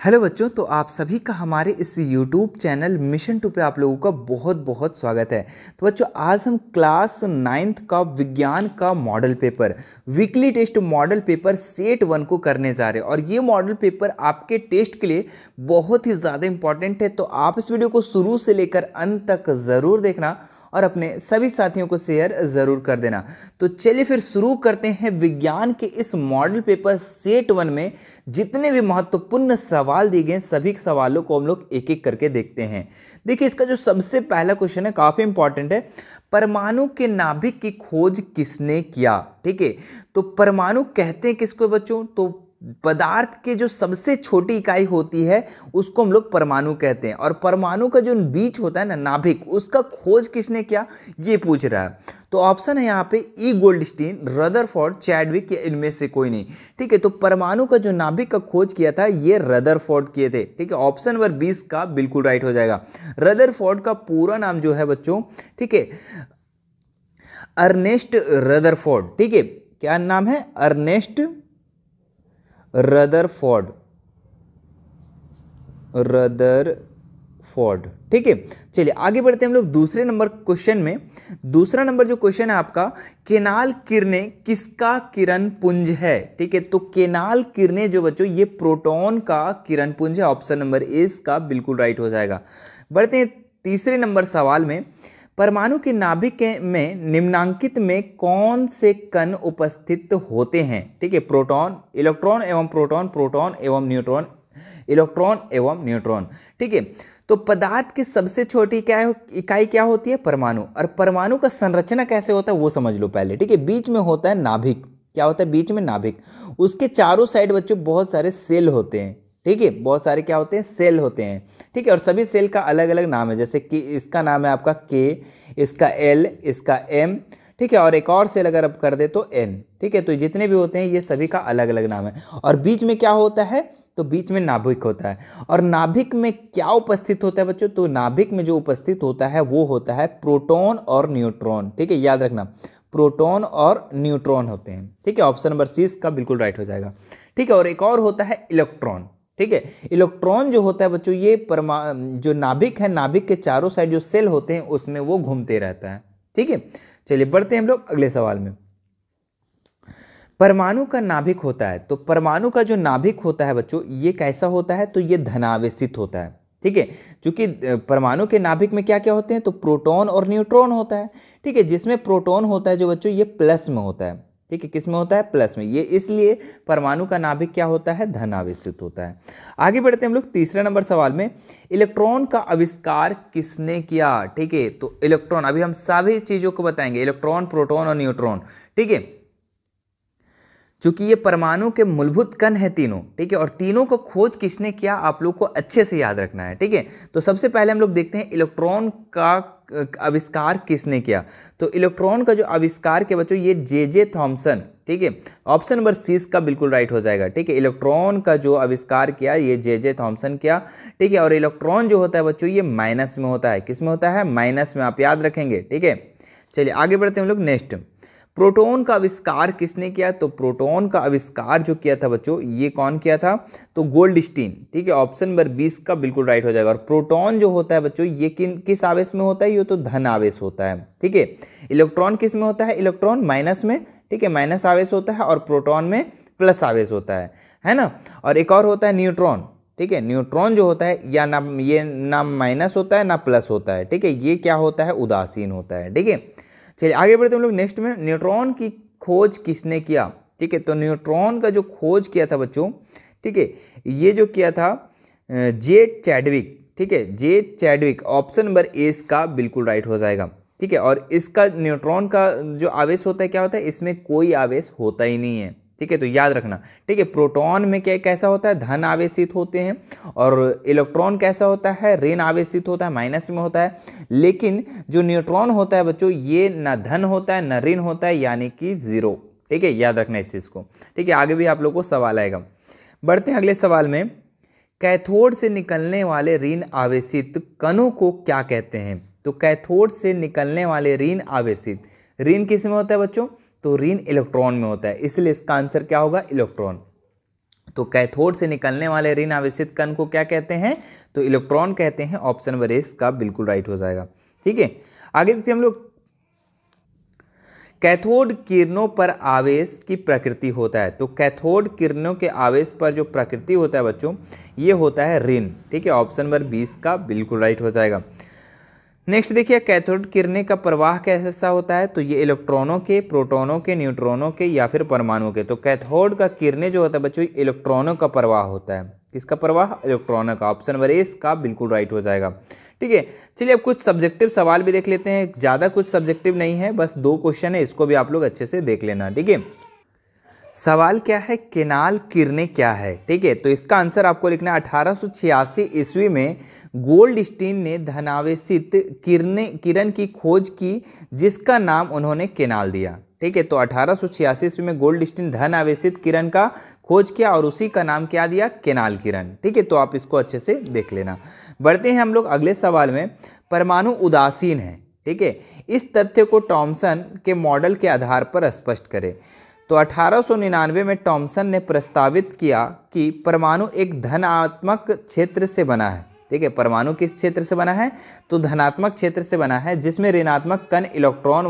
Hello बच्चों, तो आप सभी का हमारे इस YouTube चैनल मिशन 2 पे आप लोगों का बहुत बहुत स्वागत है। तो बच्चों, आज हम क्लास 9th का विज्ञान का model paper weekly test model paper set 1 को करने जा रहे हैं और ये मॉडल पेपर आपके टेस्ट के लिए बहुत ही ज़्यादा इंपॉर्टेंट है। तो आप इस वीडियो को शुरू से लेकर अंत तक ज़रूर देखना और अपने सभी साथियों को शेयर ज़रूर कर देना। तो चलिए फिर शुरू करते हैं विज्ञान के इस मॉडल पेपर सेट 1 में जितने भी महत्वपूर्ण सवाल दिए गए सभी सवालों को हम लोग एक एक करके देखते हैं। देखिए, इसका जो सबसे पहला क्वेश्चन है काफ़ी इंपॉर्टेंट है। परमाणु के नाभिक की खोज किसने किया? ठीक है, तो परमाणु कहते हैं किसको बच्चों? तो पदार्थ के जो सबसे छोटी इकाई होती है उसको हम लोग परमाणु कहते हैं। और परमाणु का जो बीज होता है ना, नाभिक, उसका खोज किसने किया ये पूछ रहा है। तो ऑप्शन है यहाँ पे ई गोल्डस्टीन, रदरफोर्ड, चैडविक या इनमें से कोई नहीं। ठीक है, तो परमाणु का जो नाभिक का खोज किया था ये रदरफोर्ड किए थे। ठीक है, ऑप्शन नंबर 20 का बिल्कुल राइट हो जाएगा। रदरफोर्ड का पूरा नाम जो है बच्चों, ठीक है, अर्नेस्ट रदरफोर्ड। ठीक है, क्या नाम है? Ernest Rutherford. ठीक है, चलिए आगे बढ़ते हैं हम लोग दूसरे नंबर क्वेश्चन में। दूसरा नंबर जो क्वेश्चन है आपका, केनाल किरणें किसका किरण पुंज है? ठीक है, तो केनाल किरणें जो बच्चों ये प्रोटॉन का किरण पुंज है। ऑप्शन नंबर ए इसका बिल्कुल राइट हो जाएगा। बढ़ते हैं तीसरे नंबर सवाल में। परमाणु के नाभिक में निम्नांकित में कौन से कण उपस्थित होते हैं? ठीक है, प्रोटॉन, इलेक्ट्रॉन एवं प्रोटॉन, प्रोटॉन एवं न्यूट्रॉन, इलेक्ट्रॉन एवं न्यूट्रॉन। ठीक है, तो पदार्थ की सबसे छोटी इकाई क्या होती है? परमाणु। और परमाणु का संरचना कैसे होता है वो समझ लो पहले। ठीक है, बीच में होता है नाभिक। क्या होता है बीच में? नाभिक। उसके चारों साइड बच्चों बहुत सारे सेल होते हैं। ठीक है, बहुत सारे क्या होते हैं? सेल होते हैं। ठीक है, और सभी सेल का अलग अलग नाम है, जैसे कि इसका नाम है आपका के, इसका एल, इसका एम। ठीक है, और एक और सेल अगर आप कर दे तो एन। ठीक है, तो जितने भी होते हैं ये सभी का अलग अलग नाम है। और बीच में क्या होता है? तो बीच में नाभिक होता है। और नाभिक में क्या उपस्थित होता है बच्चों? तो नाभिक में जो उपस्थित होता है वो होता है प्रोटॉन और न्यूट्रॉन। ठीक है, याद रखना, प्रोटॉन और न्यूट्रॉन होते हैं। ठीक है, ऑप्शन नंबर सी इसका बिल्कुल राइट हो जाएगा। ठीक है, और एक और होता है इलेक्ट्रॉन। ठीक है, इलेक्ट्रॉन जो होता है बच्चों ये जो नाभिक है, नाभिक के चारों साइड जो सेल होते हैं उसमें वो घूमते रहता है। ठीक है, चलिए बढ़ते हैं हम लोग अगले सवाल में। परमाणु का नाभिक होता है, तो परमाणु का जो नाभिक होता है बच्चों ये कैसा होता है? तो ये धनावेशित होता है। ठीक है, क्योंकि परमाणु के नाभिक में क्या क्या होते हैं? तो प्रोटॉन और न्यूट्रॉन होता है। ठीक है, जिसमें प्रोटॉन होता है जो बच्चों ये प्लस में होता है। ठीक है, किस में होता है? प्लस में। ये इसलिए परमाणु का नाभिक क्या होता है? धनावेशित होता है। आगे बढ़ते हैं हम लोग तीसरा नंबर सवाल में। इलेक्ट्रॉन का आविष्कार किसने किया? ठीक है, तो इलेक्ट्रॉन, अभी हम सभी चीजों को बताएंगे, इलेक्ट्रॉन, प्रोटॉन और न्यूट्रॉन। ठीक है, चूंकि ये परमाणु के मूलभूत कण है तीनों। ठीक है, और तीनों को खोज किसने किया आप लोग को अच्छे से याद रखना है। ठीक है, तो सबसे पहले हम लोग देखते हैं इलेक्ट्रॉन का आविष्कार किसने किया। तो इलेक्ट्रॉन का जो आविष्कार किया बच्चों ये जे थॉमसन। ठीक है, ऑप्शन नंबर सी का बिल्कुल राइट हो जाएगा। ठीक है, इलेक्ट्रॉन का जो आविष्कार किया ये जे थॉमसन किया। ठीक है, और इलेक्ट्रॉन जो होता है बच्चों ये माइनस में होता है। किस में होता है? माइनस में, आप याद रखेंगे। ठीक है, चलिए आगे बढ़ते हैं हम लोग नेक्स्ट। प्रोटॉन का आविष्कार किसने किया? तो प्रोटॉन का आविष्कार जो किया था बच्चों ये कौन किया था? तो गोल्डस्टीन। ठीक है, ऑप्शन नंबर 20 का बिल्कुल राइट हो जाएगा। और प्रोटॉन जो होता है बच्चों ये किस आवेश में होता है? ये तो धन आवेश होता है। ठीक है, इलेक्ट्रॉन किस में होता है? इलेक्ट्रॉन माइनस में। ठीक है, माइनस आवेश होता है, और प्रोटॉन में प्लस आवेश होता है ना। और एक और होता है न्यूट्रॉन। ठीक है, न्यूट्रॉन जो होता है या ना ये ना माइनस होता है ना प्लस होता है। ठीक है, ये क्या होता है? उदासीन होता है। ठीक है, चलिए आगे बढ़ते हैं हम लोग नेक्स्ट में। न्यूट्रॉन की खोज किसने किया? ठीक है, तो न्यूट्रॉन का जो खोज किया था बच्चों, ठीक है, ये जो किया था जे चैडविक। ठीक है, जे चैडविक, ऑप्शन नंबर ए इसका बिल्कुल राइट हो जाएगा। ठीक है, और इसका न्यूट्रॉन का जो आवेश होता है क्या होता है? इसमें कोई आवेश होता ही नहीं है। ठीक है, तो याद रखना। ठीक है, प्रोटॉन में क्या कैसा होता है? धन आवेशित होते हैं, और इलेक्ट्रॉन कैसा होता है? ऋण आवेशित होता है, माइनस में होता है। लेकिन जो न्यूट्रॉन होता है बच्चों ये ना धन होता है ना ऋण होता है, यानी कि जीरो। ठीक है, याद रखना इस चीज़ को। ठीक है, आगे भी आप लोगों को सवाल आएगा। बढ़ते हैं अगले सवाल में। कैथोड से निकलने वाले ऋण आवेशित कणों को क्या कहते हैं? तो कैथोड से निकलने वाले ऋण आवेशित, ऋण किस में होता है बच्चों? तो ऋण इलेक्ट्रॉन में होता है, इसलिए इसका आंसर क्या होगा? इलेक्ट्रॉन। तो कैथोड से निकलने वाले ऋण आवेशित कण को क्या कहते हैं, तो इलेक्ट्रॉन कहते हैं। ऑप्शन नंबर ए का बिल्कुल राइट हो जाएगा। ठीक है, आगे देखते हैं हम लोग, कैथोड किरणों पर आवेश की प्रकृति होता है। तो कैथोड किरणों के आवेश पर जो प्रकृति होता है बच्चों, ये होता है ऋण। ठीक है, ऑप्शन नंबर 20 का बिल्कुल राइट हो जाएगा। नेक्स्ट देखिए, कैथोड किरणें का प्रवाह कैसा होता है, तो ये इलेक्ट्रॉनों के, प्रोटॉनों के, न्यूट्रॉनों के या फिर परमाणुओं के। तो कैथोड का किरणें जो होता है बच्चों, इलेक्ट्रॉनों का प्रवाह होता है। किसका प्रवाह, इलेक्ट्रॉनों का। ऑप्शन नंबर ए का बिल्कुल राइट हो जाएगा। ठीक है, चलिए अब कुछ सब्जेक्टिव सवाल भी देख लेते हैं। ज़्यादा कुछ सब्जेक्टिव नहीं है, बस 2 क्वेश्चन है, इसको भी आप लोग अच्छे से देख लेना। ठीक है, सवाल क्या है, केनाल किरणें क्या है। ठीक है, तो इसका आंसर आपको लिखना है 1886 ईस्वी में गोल्डस्टीन ने धनावेशित किरण की खोज की, जिसका नाम उन्होंने केनाल दिया। ठीक है, तो 1886 ईस्वी में गोल्डस्टीन धन आवेशित किरण का खोज किया और उसी का नाम क्या दिया, केनाल किरण। ठीक है, तो आप इसको अच्छे से देख लेना। बढ़ते हैं हम लोग अगले सवाल में, परमाणु उदासीन है। ठीक है, इस तथ्य को टॉमसन के मॉडल के आधार पर स्पष्ट करें। तो 1899 में टॉमसन ने प्रस्तावित किया कि परमाणु एक धनात्मक क्षेत्र से बना है। ठीक है, परमाणु किस क्षेत्र से बना है, तो धनात्मक क्षेत्र से बना है, जिसमें ऋणात्मक कण इलेक्ट्रॉन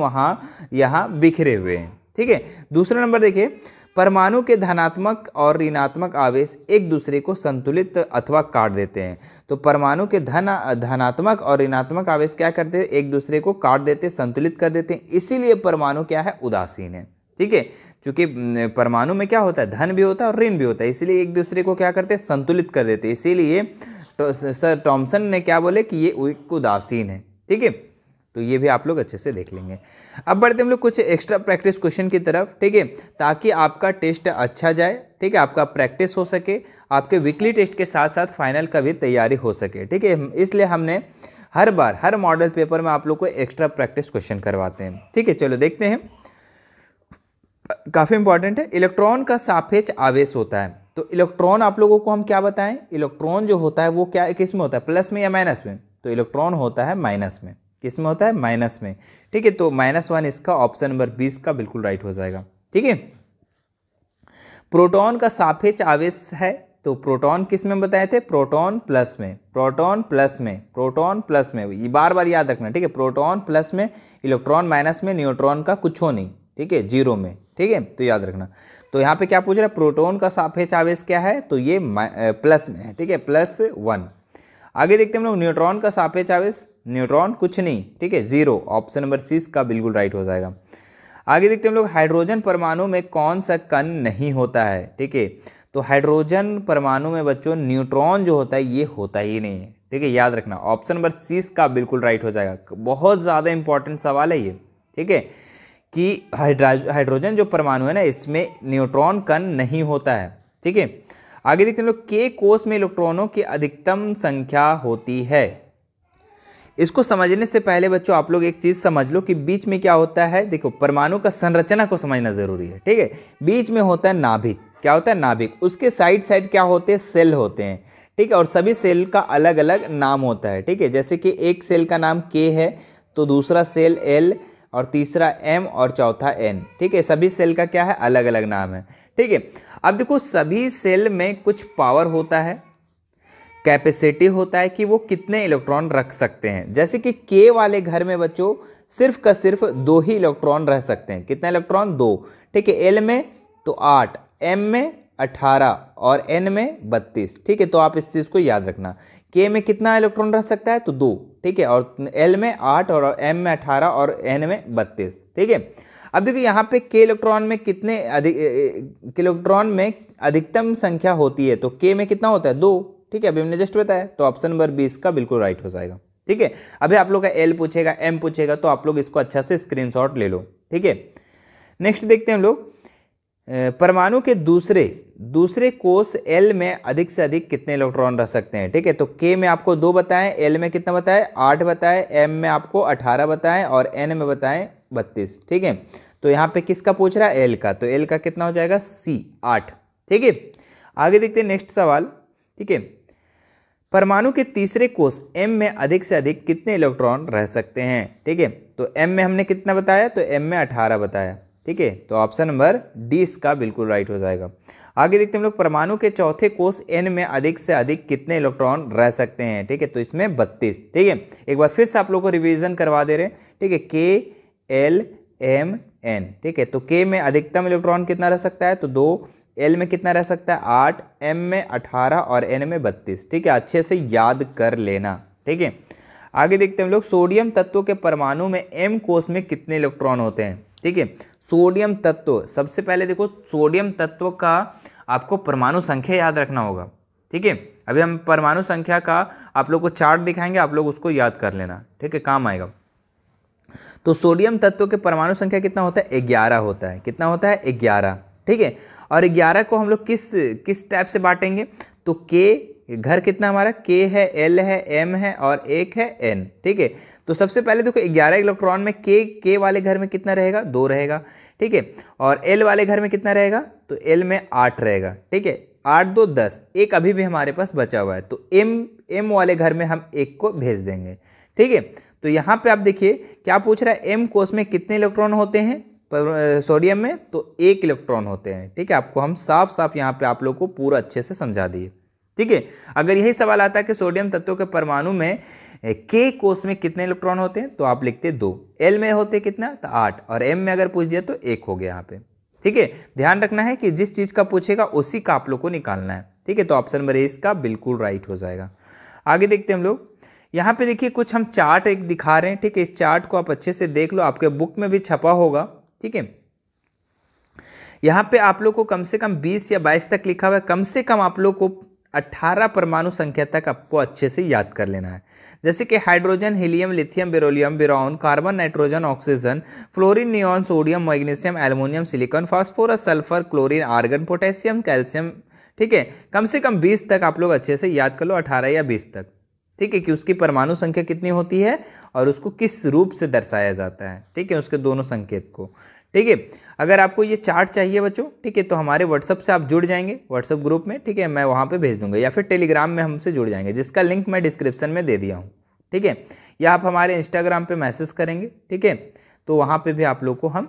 यहाँ बिखरे हुए हैं। ठीक है, दूसरा नंबर देखिए, परमाणु के धनात्मक और ऋणात्मक आवेश एक दूसरे को संतुलित अथवा काट देते हैं। तो परमाणु के धनात्मक और ऋणात्मक आवेश क्या करते हैं, एक दूसरे को काट देते, संतुलित कर देते हैं, इसीलिए परमाणु क्या है, उदासीन है। ठीक है, क्योंकि परमाणु में क्या होता है, धन भी होता है और ऋण भी होता है, इसीलिए एक दूसरे को क्या करते हैं, संतुलित कर देते हैं। इसीलिए तो सर टॉमसन ने क्या बोले कि ये उदासीन है। ठीक है, तो ये भी आप लोग अच्छे से देख लेंगे। अब बढ़ते हम लोग कुछ एक्स्ट्रा प्रैक्टिस क्वेश्चन की तरफ। ठीक है, ताकि आपका टेस्ट अच्छा जाए। ठीक है, आपका प्रैक्टिस हो सके, आपके वीकली टेस्ट के साथ साथ फाइनल का भी तैयारी हो सके। ठीक है, इसलिए हमने हर बार हर मॉडल पेपर में आप लोग को एक्स्ट्रा प्रैक्टिस क्वेश्चन करवाते हैं। ठीक है, चलो देखते हैं, काफ़ी इंपॉर्टेंट है। इलेक्ट्रॉन का सापेक्ष आवेश होता है। तो इलेक्ट्रॉन आप लोगों को हम क्या बताएं, इलेक्ट्रॉन जो होता है वो क्या किस में होता है, प्लस में या माइनस में, तो इलेक्ट्रॉन होता है माइनस में। किस में होता है, माइनस में। ठीक है, तो -1 इसका ऑप्शन नंबर 20 का बिल्कुल राइट हो जाएगा। ठीक है, प्रोटॉन का सापेक्ष आवेश है। तो प्रोटॉन किस में बताए थे, प्रोटॉन प्लस में, प्रोटॉन प्लस में, प्रोटॉन प्लस में, ये बार बार याद रखना। ठीक है, प्रोटॉन प्लस में, इलेक्ट्रॉन माइनस में, न्यूट्रॉन का कुछ हो नहीं। ठीक है, 0 में। ठीक है, तो याद रखना। तो यहाँ पे क्या पूछ रहा है, प्रोटॉन का सापेक्ष आवेश क्या है, तो ये प्लस में है। ठीक है, +1। आगे देखते हैं हम लोग, न्यूट्रॉन का सापेक्ष आवेश, न्यूट्रॉन कुछ नहीं। ठीक है, 0। ऑप्शन नंबर 30 का बिल्कुल राइट हो जाएगा। आगे देखते हैं हम लोग, हाइड्रोजन परमाणु में कौन सा कण नहीं होता है। ठीक है, तो हाइड्रोजन परमाणु में बच्चों न्यूट्रॉन जो होता है ये होता ही नहीं है। ठीक है, याद रखना। ऑप्शन नंबर 30 का बिल्कुल राइट हो जाएगा। बहुत ज़्यादा इंपॉर्टेंट सवाल है ये। ठीक है, कि हाइड्रोजन जो परमाणु है ना, इसमें न्यूट्रॉन कण नहीं होता है। ठीक है, आगे देखते हैं लोग, के कोष में इलेक्ट्रॉनों की अधिकतम संख्या होती है। इसको समझने से पहले बच्चों आप लोग एक चीज़ समझ लो कि बीच में क्या होता है। देखो, परमाणु का संरचना को समझना जरूरी है। ठीक है, बीच में होता है नाभिक। क्या होता है, नाभिक। उसके साइड साइड क्या होते हैं, सेल होते हैं। ठीक है, और सभी सेल का अलग अलग नाम होता है। ठीक है, जैसे कि एक सेल का नाम के है, तो दूसरा सेल एल, और तीसरा M और चौथा N। ठीक है, सभी सेल का क्या है, अलग अलग नाम है। ठीक है, अब देखो, सभी सेल में कुछ पावर होता है, कैपेसिटी होता है कि वो कितने इलेक्ट्रॉन रख सकते हैं। जैसे कि K वाले घर में बच्चों सिर्फ का सिर्फ 2 ही इलेक्ट्रॉन रह सकते हैं। कितने इलेक्ट्रॉन, 2। ठीक है, L में तो 8, M में 18 और N में 32। ठीक है, तो आप इस चीज़ को याद रखना। K में कितना इलेक्ट्रॉन रह सकता है, तो 2। ठीक है, और L में 8 और M में 18 और N में 32। ठीक है, अब देखो यहाँ पे K इलेक्ट्रॉन में कितने इलेक्ट्रॉन में अधिकतम संख्या होती है, तो K में कितना होता है, 2। ठीक है, अभी हमने जस्ट बताया, तो ऑप्शन नंबर 20 का बिल्कुल राइट हो जाएगा। ठीक है, अभी आप लोग का L पूछेगा, M पूछेगा, तो आप लोग इसको अच्छा से स्क्रीनशॉट ले लो। ठीक है, नेक्स्ट देखते हैं हम लोग, परमाणु के दूसरे कोष L में अधिक से अधिक कितने इलेक्ट्रॉन रह सकते हैं। ठीक है, तो K में आपको 2 बताएं, L में कितना बताएं, 8 बताएं, M में आपको 18 बताएं और N में बताएं 32। ठीक है, तो यहाँ पे किसका पूछ रहा है, L का, तो L का कितना हो जाएगा, C 8। ठीक है, आगे देखते हैं नेक्स्ट सवाल। ठीक है, परमाणु के तीसरे कोष M में अधिक से अधिक कितने इलेक्ट्रॉन रह सकते हैं। ठीक है, तो M में हमने कितना बताया, तो M में 18 बताया। ठीक है, तो ऑप्शन नंबर डी इसका बिल्कुल राइट हो जाएगा। आगे देखते हैं हम लोग, परमाणु के चौथे कोष n में अधिक से अधिक कितने इलेक्ट्रॉन रह सकते हैं। ठीक है, तो इसमें 32। ठीक है, एक बार फिर से आप लोगों को रिवीजन करवा दे रहे हैं। ठीक है, K L M N। ठीक है, तो K में अधिकतम इलेक्ट्रॉन कितना रह सकता है, तो 2, L में कितना रह सकता है 8, M में 18 और N में 32। ठीक है, अच्छे से याद कर लेना। ठीक है, आगे देखते हैं हम लोग, सोडियम तत्व के परमाणु में M कोष में कितने इलेक्ट्रॉन होते हैं। ठीक है, सोडियम तत्व, सबसे पहले देखो सोडियम तत्व का आपको परमाणु संख्या याद रखना होगा। ठीक है, अभी हम परमाणु संख्या का आप लोग को चार्ट दिखाएंगे, आप लोग उसको याद कर लेना। ठीक है, काम आएगा। तो सोडियम तत्व के परमाणु संख्या कितना होता है, 11 होता है। कितना होता है, 11। ठीक है, और 11 को हम लोग किस टाइप से बांटेंगे, तो K घर कितना हमारा, K है, L है, M है और एक है N। ठीक है, तो सबसे पहले देखो 11 इलेक्ट्रॉन में K वाले घर में कितना रहेगा, 2 रहेगा। ठीक है, और L वाले घर में कितना रहेगा, तो L में 8 रहेगा। ठीक है, 8 2 10, एक अभी भी हमारे पास बचा हुआ है, तो M वाले घर में हम एक को भेज देंगे। ठीक है, तो यहाँ पे आप देखिए क्या पूछ रहा है, M कोष में कितने इलेक्ट्रॉन होते हैं सोडियम में, तो 1 इलेक्ट्रॉन होते हैं। ठीक है, आपको हम साफ साफ यहाँ पे आप लोग को पूरा अच्छे से समझा दिए। ठीक है, अगर यही सवाल आता है कि सोडियम तत्व के परमाणु में K कोष में कितने इलेक्ट्रॉन होते हैं, तो आप लिखते 2, L में होते कितना, तो 8 और M में अगर पूछ दिया तो 1 हो गया यहाँ पे। ठीक है, ध्यान रखना है कि जिस चीज़ का पूछेगा उसी का आप लोग को निकालना है। ठीक है, तो ऑप्शन नंबर ए इसका बिल्कुल राइट हो जाएगा। आगे देखते हैं हम लोग, यहाँ पे देखिए कुछ हम चार्ट एक दिखा रहे हैं। ठीक है, इस चार्ट को आप अच्छे से देख लो, आपके बुक में भी छपा होगा। ठीक है, यहाँ पे आप लोग को कम से कम 20 या 22 तक लिखा हुआ है, कम से कम आप लोग को 18 परमाणु संख्या तक आपको अच्छे से याद कर लेना है। जैसे कि hydrogen, helium, lithium, beryllium, boron, carbon, nitrogen, oxygen, fluorine, neon, sodium, magnesium, aluminium, silicon, phosphorus, sulphur, chlorine, argon, potassium, calcium. ठीक है, कम से कम 20 तक आप लोग अच्छे से याद कर लो, 18 या 20 तक। ठीक है, कि उसकी परमाणु संख्या कितनी होती है और उसको किस रूप से दर्शाया जाता है। ठीक है, उसके दोनों संकेत को। ठीक है, अगर आपको ये चार्ट चाहिए बच्चों, ठीक है, तो हमारे व्हाट्सअप से आप जुड़ जाएंगे, व्हाट्सअप ग्रुप में। ठीक है, मैं वहाँ पे भेज दूंगा, या फिर टेलीग्राम में हमसे जुड़ जाएंगे, जिसका लिंक मैं डिस्क्रिप्शन में दे दिया हूँ। ठीक है, या आप हमारे इंस्टाग्राम पे मैसेज करेंगे। ठीक है, तो वहाँ पे भी आप लोग को हम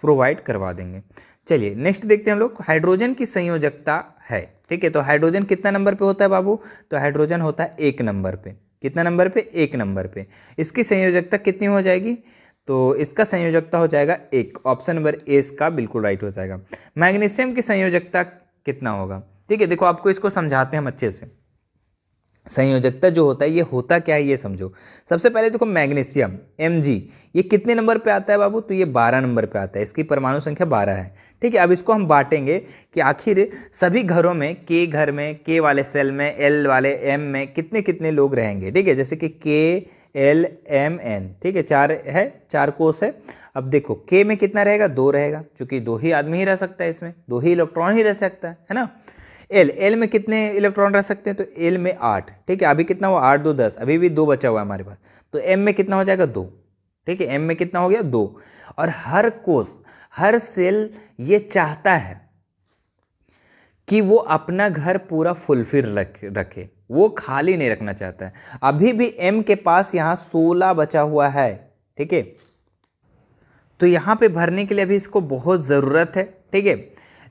प्रोवाइड करवा देंगे। चलिए नेक्स्ट देखते हैं हम लोग, हाइड्रोजन की संयोजकता है। ठीक है, तो हाइड्रोजन कितना नंबर पे होता है बाबू, तो हाइड्रोजन होता है 1 नंबर पे। कितना नंबर पे, 1 नंबर पे। इसकी संयोजकता कितनी हो जाएगी, तो इसका संयोजकता हो जाएगा 1। ऑप्शन नंबर ए इसका बिल्कुल राइट हो जाएगा। मैग्नीशियम की संयोजकता कितना होगा। ठीक है, देखो आपको इसको समझाते हैं हम अच्छे से। संयोजकता जो होता है ये होता क्या है ये समझो। सबसे पहले देखो मैग्नीशियम Mg, ये कितने नंबर पे आता है बाबू, तो ये 12 नंबर पे आता है। इसकी परमाणु संख्या 12 है। ठीक है, अब इसको हम बांटेंगे कि आखिर सभी घरों में, K घर में, K वाले सेल में, L वाले M में कितने कितने लोग रहेंगे। ठीक है, जैसे कि K L M N। ठीक है, 4 है, 4 कोष है। अब देखो K में कितना रहेगा, 2 रहेगा, क्योंकि 2 ही आदमी ही रह सकता है, इसमें 2 ही इलेक्ट्रॉन ही रह सकता है ना। L में कितने इलेक्ट्रॉन रह सकते हैं, तो L में 8। ठीक है, अभी कितना हुआ, 8 2 10, अभी भी 2 बचा हुआ है हमारे पास। तो M में कितना हो जाएगा, 2। ठीक है, M में कितना हो गया, 2। और हर कोष, हर सेल ये चाहता है कि वो अपना घर पूरा फुलफिल रखे, वो खाली नहीं रखना चाहता है। अभी भी M के पास यहाँ 16 बचा हुआ है। ठीक है, तो यहाँ पे भरने के लिए अभी इसको बहुत ज़रूरत है। ठीक है,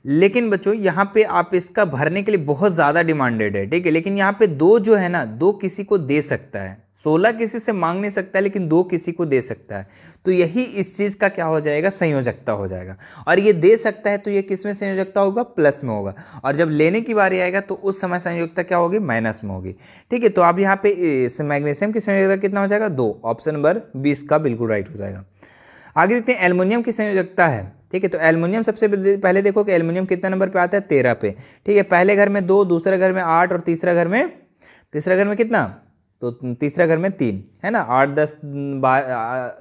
लेकिन बच्चों यहाँ पे आप इसका भरने के लिए बहुत ज़्यादा डिमांडेड है। ठीक है, लेकिन यहाँ पे 2 जो है ना, 2 किसी को दे सकता है, 16 किसी से मांग नहीं सकता है, लेकिन 2 किसी को दे सकता है। तो यही इस चीज़ का क्या हो जाएगा, संयोजकता हो जाएगा। और ये दे सकता है तो ये किस में संयोजकता होगा, प्लस में होगा। और जब लेने की बारी आएगा तो उस समय संयोजकता क्या होगी, माइनस में होगी। ठीक है, तो अब यहाँ पे इस मैग्नीशियम की संयोजकता कितना हो जाएगा, 2। ऑप्शन नंबर 20 का बिल्कुल राइट हो जाएगा। आगे देखते हैं एल्युमिनियम की संयोजकता है। ठीक है, तो एल्युमिनियम सबसे पहले देखो कि एल्युमिनियम कितना नंबर पे आता है, 13 पे। ठीक है, पहले घर में 2, दूसरे घर में 8 और तीसरा घर में कितना, तो तीसरा घर में 3 है ना। 8 10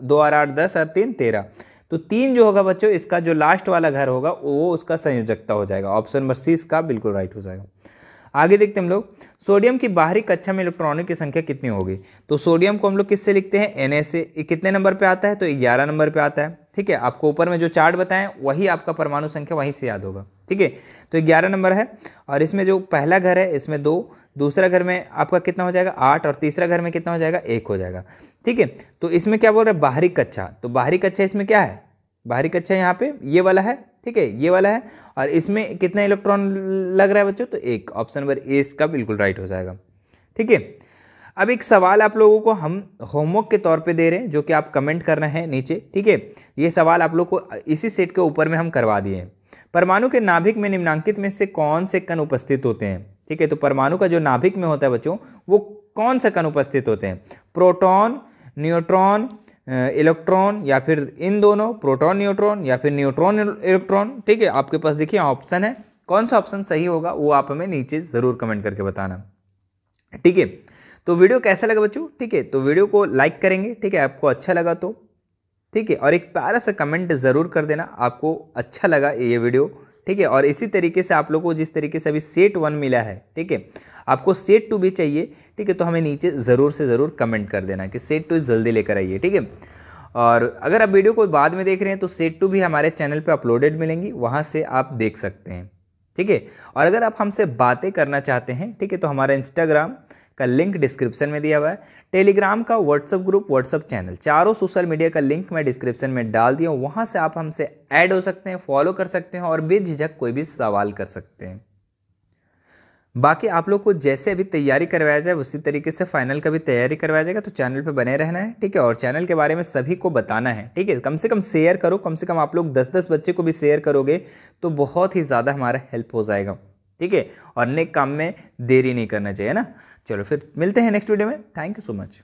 2 और 8 10 और 3 13। तो 3 जो होगा बच्चों, इसका जो लास्ट वाला घर होगा वो उसका संयोजकता हो जाएगा। ऑप्शन नंबर सी इसका बिल्कुल राइट हो जाएगा। आगे देखते हैं हम लोग, सोडियम की बाहरी कक्षा में इलेक्ट्रॉनों की संख्या कितनी होगी। तो सोडियम को हम लोग किससे लिखते हैं, Na से। कितने नंबर पे आता है, तो 11 नंबर पे आता है। ठीक है, आपको ऊपर में जो चार्ट बताएं वही आपका परमाणु संख्या वहीं से याद होगा। ठीक है, तो 11 नंबर है। और इसमें जो पहला घर है इसमें 2, दूसरा घर में आपका कितना हो जाएगा, 8 और तीसरा घर में कितना हो जाएगा, 1 हो जाएगा। ठीक है, तो इसमें क्या बोल रहे हैं, बाहरी कक्षा। तो बाहरी कक्षा इसमें क्या है, बाहरी कक्षा यहाँ पे ये वाला है, ठीक है, ये वाला है, और इसमें कितना इलेक्ट्रॉन लग रहा है बच्चों, तो एक, ऑप्शन नंबर ए इसका बिल्कुल राइट हो जाएगा। ठीक है, अब एक सवाल आप लोगों को हम होमवर्क के तौर पे दे रहे हैं, जो कि आप कमेंट करना है नीचे। ठीक है, ये सवाल आप लोग को इसी सेट के ऊपर में हम करवा दिए हैं। परमाणु के नाभिक में निम्नांकित में से कौन से कण उपस्थित होते हैं? ठीक है, तो परमाणु का जो नाभिक में होता है बच्चों, वो कौन से कण उपस्थित होते हैं? प्रोटॉन, न्यूट्रॉन, इलेक्ट्रॉन, या फिर इन दोनों, प्रोटॉन न्यूट्रॉन या फिर न्यूट्रॉन इलेक्ट्रॉन। ठीक है, आपके पास देखिए ऑप्शन है, कौन सा ऑप्शन सही होगा वो आप हमें नीचे ज़रूर कमेंट करके बताना। ठीक है, तो वीडियो कैसा लगा बच्चों? ठीक है, तो वीडियो को लाइक करेंगे, ठीक है, आपको अच्छा लगा तो, ठीक है, और एक प्यारा सा कमेंट ज़रूर कर देना आपको अच्छा लगा ये वीडियो। ठीक है, और इसी तरीके से आप लोगों को जिस तरीके से अभी सेट 1 मिला है, ठीक है, आपको सेट 2 भी चाहिए, ठीक है, तो हमें नीचे ज़रूर से ज़रूर कमेंट कर देना कि सेट 2 जल्दी लेकर आइए। ठीक है, और अगर आप वीडियो को बाद में देख रहे हैं तो सेट 2 भी हमारे चैनल पे अपलोडेड मिलेंगी, वहाँ से आप देख सकते हैं। ठीक है, और अगर आप हमसे बातें करना चाहते हैं, ठीक है, तो हमारा इंस्टाग्राम का लिंक डिस्क्रिप्शन में दिया हुआ है, टेलीग्राम का व्हाट्सअप ग्रुप, व्हाट्सअप चैनल, चारों सोशल मीडिया का लिंक मैं डिस्क्रिप्शन में डाल दिया हूँ, वहाँ से आप हमसे ऐड हो सकते हैं, फॉलो कर सकते हैं और बेझिझक कोई भी सवाल कर सकते हैं। बाकी आप लोग को जैसे अभी तैयारी करवाया जाए उसी तरीके से फाइनल का भी तैयारी करवाया जाएगा, तो चैनल पे बने रहना है। ठीक है, और चैनल के बारे में सभी को बताना है। ठीक है, कम से कम शेयर करो, कम से कम आप लोग 10-10 बच्चे को भी शेयर करोगे तो बहुत ही ज़्यादा हमारा हेल्प हो जाएगा। ठीक है, और नेक काम में देरी नहीं करना चाहिए ना। चलो फिर मिलते हैं नेक्स्ट वीडियो में। Thank you so much.